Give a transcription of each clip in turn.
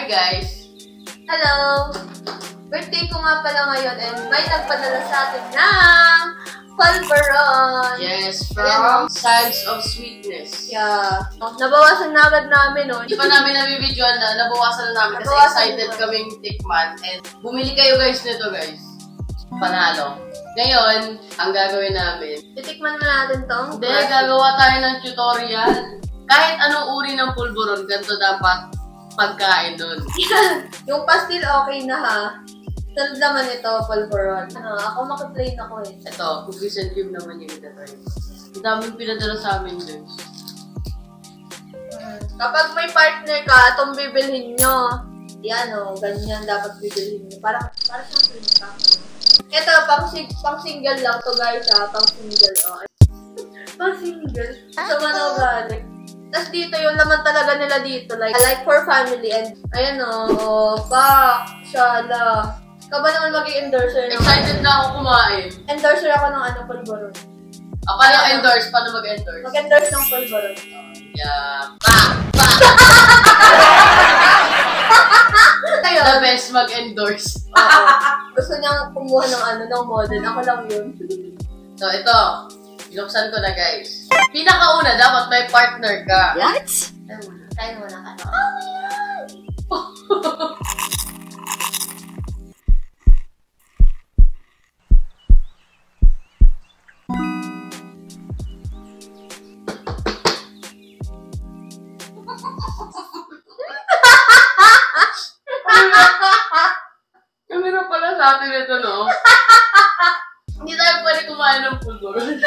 Hi guys! Hello! Birthday ko nga pala ngayon and may nagpadala sa atin ng Pulveron! Yes, from Signs of Sweetness. Yeah. Nabawasan na agad namin, no? Hindi pa namin nabibidyoan na, nabawasan na namin kasi excited kaming tikman. And bumili kayo guys nito guys. Panalo. Ngayon, ang gagawin namin. Titikman mo natin to? Hindi, gagawa tayo ng tutorial. Kahit anong uri ng pulburon, ganito dapat pagkain doon. Yung pastil okay na ha. Talad naman ito, pulveron. Ako maki-plain ako eh. Ito, cookies and cream naman yung ito. Ang daming pinadala sa amin guys. Kapag may partner ka, itong bibilhin nyo. Yan o, ganyan dapat bibilhin nyo. Para siyang cream ka. Ito, pang single lang to guys ha. Pang single o. Pang single. Sa manogalik. Tapos dito, yung laman talaga nila dito. Like for family. And ayan o, pak, shala. Ikaw ba naman mag-i-endorser? Excited na ako kumain. Endorser ako ng pulveron. Paano endorse? Paano mag-endorse? Mag-endorse ng pulveron. Yeah. The best mag-endorse. Gusto niyang kumuha ng model. Ako lang yun. So, ito. Binuksan ko na, guys. Pinakauna, dapat may partner ka. What? Tayo muna ka. Kamera pala sa atin ito, no? Hindi tayo pwede kumain ng pulburon.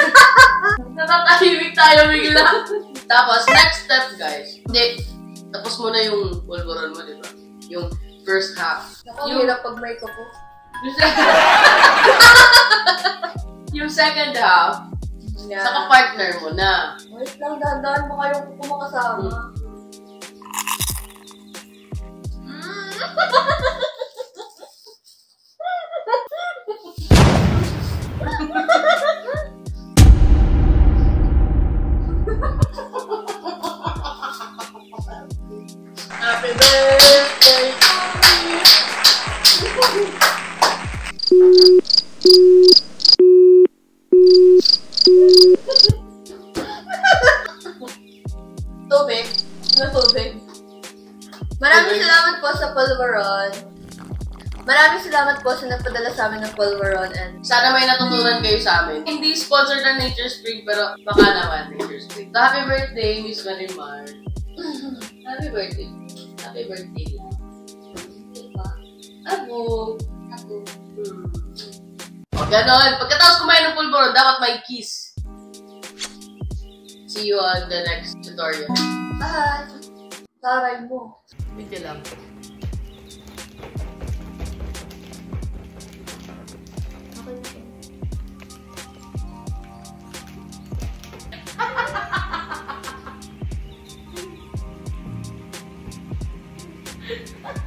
Natatahimik tayo bigla. Tapos, next step, guys. Hindi, tapos mo na yung pulburon mo, di ba? Yung first half. Yung hirap pag may kuko. Yung second half, Yeah. saka partner mo na. Wait lang, dahan-dahan mo kayong kuko makasama. Happy birthday Tubig. Tubig. Maraming salamat po sa Pulveron. Maraming salamat po sa nagpadala sa amin ng Pulveron and Sana may natutunan kayo sa amin. Hindi sponsored ng Nature Spring, pero baka naman Nature Spring. So, happy birthday, Miss Marimar. Happy birthday. Happy birthday. diba? Ako. O, ganon. Pagkatapos kumain ng pulburon, dapat may kiss. See you on the next tutorial. Bye! Taray mo. Video lang. Okay.